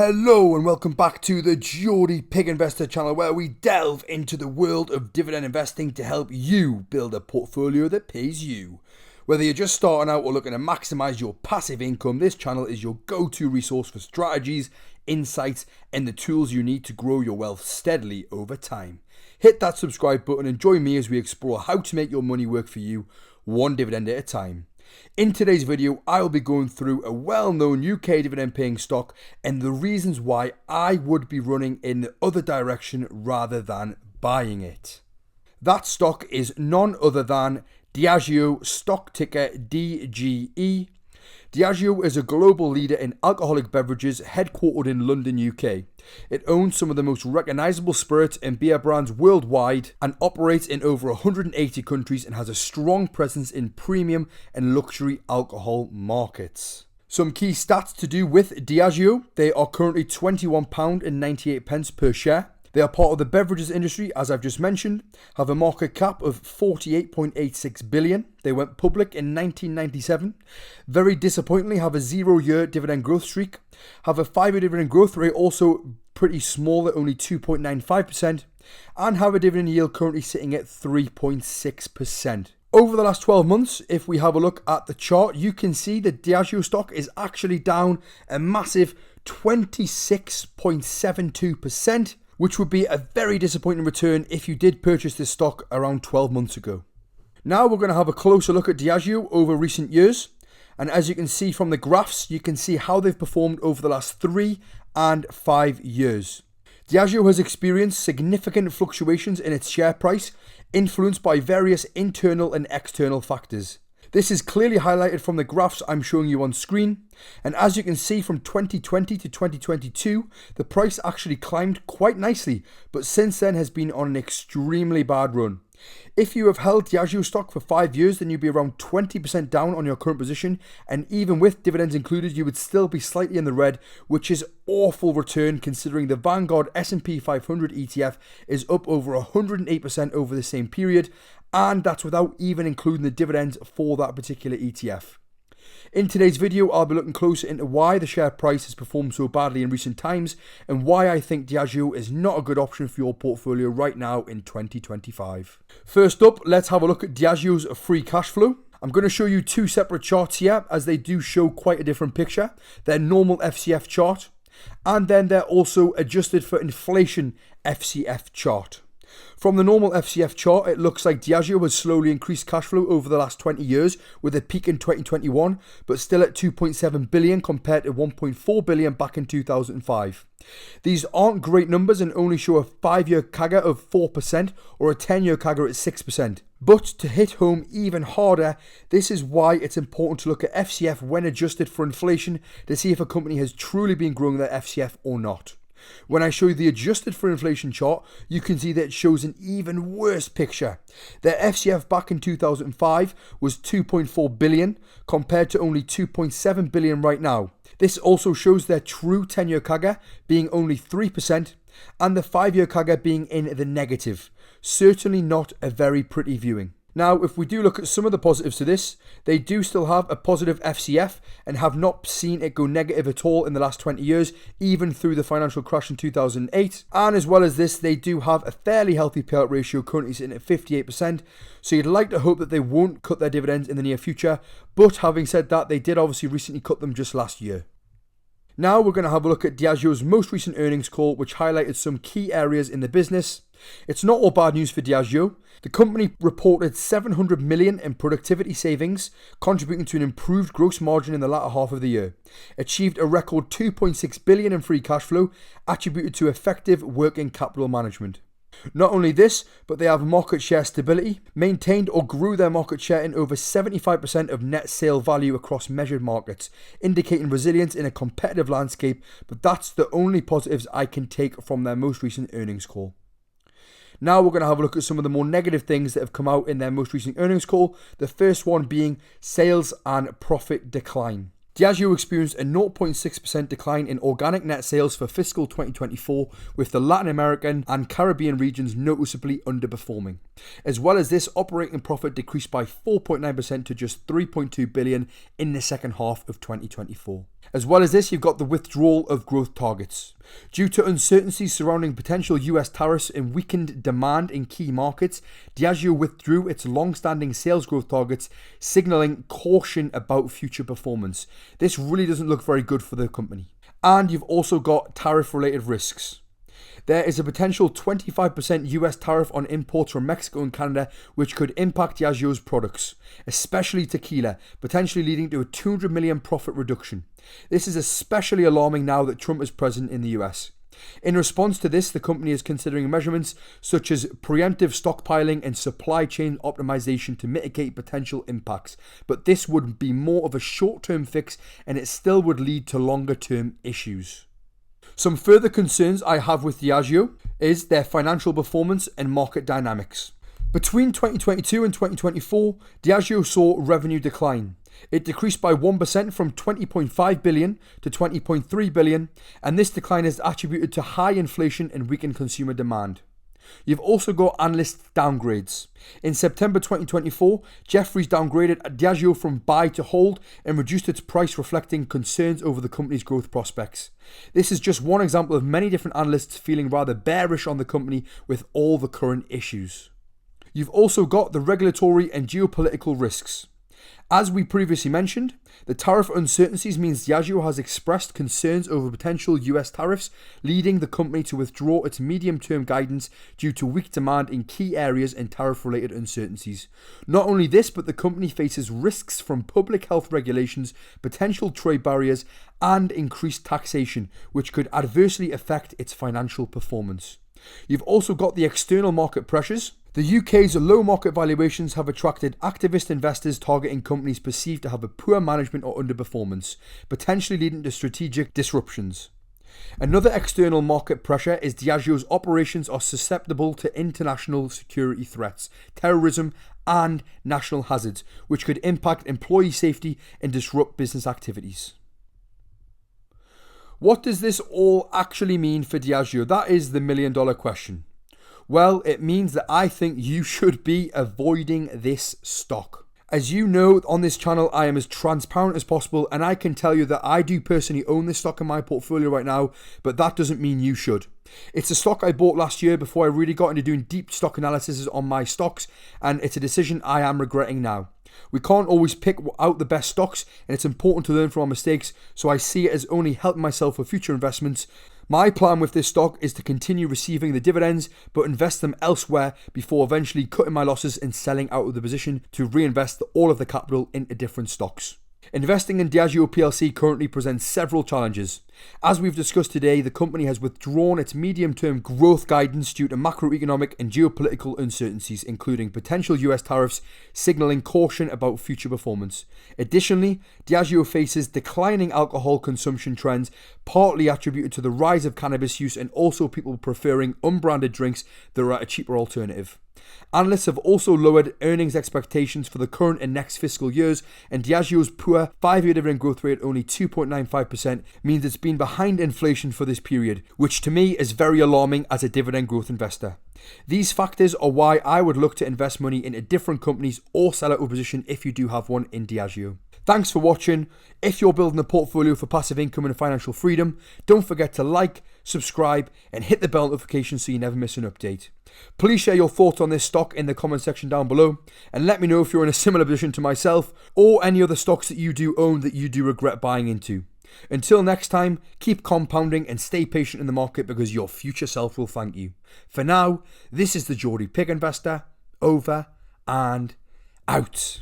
Hello and welcome back to the Geordie Pig Investor channel, where we delve into the world of dividend investing to help you build a portfolio that pays you. Whether you're just starting out or looking to maximise your passive income, this channel is your go-to resource for strategies, insights and the tools you need to grow your wealth steadily over time. Hit that subscribe button and join me as we explore how to make your money work for you, one dividend at a time. In today's video, I will be going through a well-known UK dividend paying stock and the reasons why I would be running in the other direction rather than buying it. That stock is none other than Diageo, stock ticker DGE. Diageo is a global leader in alcoholic beverages headquartered in London, UK. It owns some of the most recognisable spirits and beer brands worldwide and operates in over 180 countries and has a strong presence in premium and luxury alcohol markets. Some key stats to do with Diageo: they are currently £21.98 per share. They are part of the beverages industry, as I've just mentioned, have a market cap of 48.86 billion. They went public in 1997. Very disappointingly, have a 0-year dividend growth streak. Have a 5-year dividend growth rate, also pretty small at only 2.95%. And have a dividend yield currently sitting at 3.6%. Over the last 12 months, if we have a look at the chart, you can see that Diageo stock is actually down a massive 26.72%. which would be a very disappointing return if you did purchase this stock around 12 months ago. Now we're going to have a closer look at Diageo over recent years. And as you can see from the graphs, you can see how they've performed over the last 3 and 5 years. Diageo has experienced significant fluctuations in its share price, influenced by various internal and external factors. This is clearly highlighted from the graphs I'm showing you on screen. And as you can see, from 2020 to 2022, the price actually climbed quite nicely, but since then has been on an extremely bad run. If you have held Diageo stock for 5 years, then you'd be around 20% down on your current position, and even with dividends included, you would still be slightly in the red, which is awful return considering the Vanguard S&P 500 ETF is up over 108% over the same period, and that's without even including the dividends for that particular ETF. In today's video, I'll be looking closer into why the share price has performed so badly in recent times and why I think Diageo is not a good option for your portfolio right now in 2025. First up, let's have a look at Diageo's free cash flow. I'm going to show you 2 separate charts here, as they do show quite a different picture. Their normal FCF chart, and then they're also adjusted for inflation FCF chart. From the normal FCF chart, it looks like Diageo has slowly increased cash flow over the last 20 years, with a peak in 2021, but still at 2.7 billion compared to 1.4 billion back in 2005. These aren't great numbers and only show a 5-year CAGR of 4% or a 10-year CAGR at 6%. But to hit home even harder, this is why it's important to look at FCF when adjusted for inflation to see if a company has truly been growing their FCF or not. When I show you the adjusted for inflation chart, you can see that it shows an even worse picture. Their FCF back in 2005 was 2.4 billion compared to only 2.7 billion right now. This also shows their true 10-year CAGR being only 3% and the 5-year CAGR being in the negative. Certainly not a very pretty viewing. Now, if we do look at some of the positives to this, they do still have a positive FCF and have not seen it go negative at all in the last 20 years, even through the financial crash in 2008. And as well as this, they do have a fairly healthy payout ratio, currently sitting at 58%. So you'd like to hope that they won't cut their dividends in the near future. But having said that, they did obviously recently cut them just last year. Now we're going to have a look at Diageo's most recent earnings call, which highlighted some key areas in the business. It's not all bad news for Diageo. The company reported 700 million in productivity savings, contributing to an improved gross margin in the latter half of the year. Achieved a record 2.6 billion in free cash flow, attributed to effective working capital management. Not only this, but they have market share stability, maintained or grew their market share in over 75% of net sale value across measured markets, indicating resilience in a competitive landscape, but that's the only positives I can take from their most recent earnings call. Now we're going to have a look at some of the more negative things that have come out in their most recent earnings call. The first one being sales and profit decline. Diageo experienced a 0.6% decline in organic net sales for fiscal 2024, with the Latin American and Caribbean regions noticeably underperforming. As well as this, operating profit decreased by 4.9% to just 3.2 billion in the second half of 2024. As well as this, you've got the withdrawal of growth targets. Due to uncertainties surrounding potential US tariffs and weakened demand in key markets, Diageo withdrew its long-standing sales growth targets, signalling caution about future performance. This really doesn't look very good for the company. And you've also got tariff-related risks. There is a potential 25% US tariff on imports from Mexico and Canada, which could impact Diageo's products, especially tequila, potentially leading to a $200 million profit reduction. This is especially alarming now that Trump is president in the US. In response to this, the company is considering measurements such as preemptive stockpiling and supply chain optimization to mitigate potential impacts, but this would be more of a short-term fix and it still would lead to longer-term issues. Some further concerns I have with Diageo is their financial performance and market dynamics. Between 2022 and 2024, Diageo saw revenue decline. It decreased by 1% from 20.5 billion to 20.3 billion, and this decline is attributed to high inflation and weakened consumer demand. You've also got analyst downgrades. In September 2024, Jefferies downgraded Diageo from buy to hold and reduced its price, reflecting concerns over the company's growth prospects. This is just one example of many different analysts feeling rather bearish on the company with all the current issues. You've also got the regulatory and geopolitical risks. As we previously mentioned, the tariff uncertainties means Diageo has expressed concerns over potential US tariffs, leading the company to withdraw its medium-term guidance due to weak demand in key areas and tariff-related uncertainties. Not only this, but the company faces risks from public health regulations, potential trade barriers, and increased taxation, which could adversely affect its financial performance. You've also got the external market pressures. The UK's low market valuations have attracted activist investors targeting companies perceived to have a poor management or underperformance, potentially leading to strategic disruptions. Another external market pressure is Diageo's operations are susceptible to international security threats, terrorism, and national hazards, which could impact employee safety and disrupt business activities. What does this all actually mean for Diageo? That is the million-dollar question. Well, it means that I think you should be avoiding this stock. As you know, on this channel, I am as transparent as possible, and I can tell you that I do personally own this stock in my portfolio right now, but that doesn't mean you should. It's a stock I bought last year before I really got into doing deep stock analysis on my stocks, and it's a decision I am regretting now. We can't always pick out the best stocks, and it's important to learn from our mistakes, so I see it as only helping myself for future investments. My plan with this stock is to continue receiving the dividends, but invest them elsewhere before eventually cutting my losses and selling out of the position to reinvest all of the capital into different stocks. Investing in Diageo plc currently presents several challenges. As we've discussed today, the company has withdrawn its medium-term growth guidance due to macroeconomic and geopolitical uncertainties, including potential US tariffs, signalling caution about future performance. Additionally, Diageo faces declining alcohol consumption trends, partly attributed to the rise of cannabis use and also people preferring unbranded drinks that are at a cheaper alternative. Analysts have also lowered earnings expectations for the current and next fiscal years, and Diageo's poor 5-year dividend growth rate, only 2.95%, means it's been behind inflation for this period, which to me is very alarming as a dividend growth investor. These factors are why I would look to invest money into different companies or sell out a position if you do have one in Diageo. Thanks for watching. If you're building a portfolio for passive income and financial freedom, don't forget to like, subscribe, and hit the bell notification so you never miss an update. Please share your thoughts on this stock in the comment section down below, and let me know if you're in a similar position to myself or any other stocks that you do own that you do regret buying into. Until next time, keep compounding and stay patient in the market because your future self will thank you. For now, this is the Geordie Pig Investor, over and out.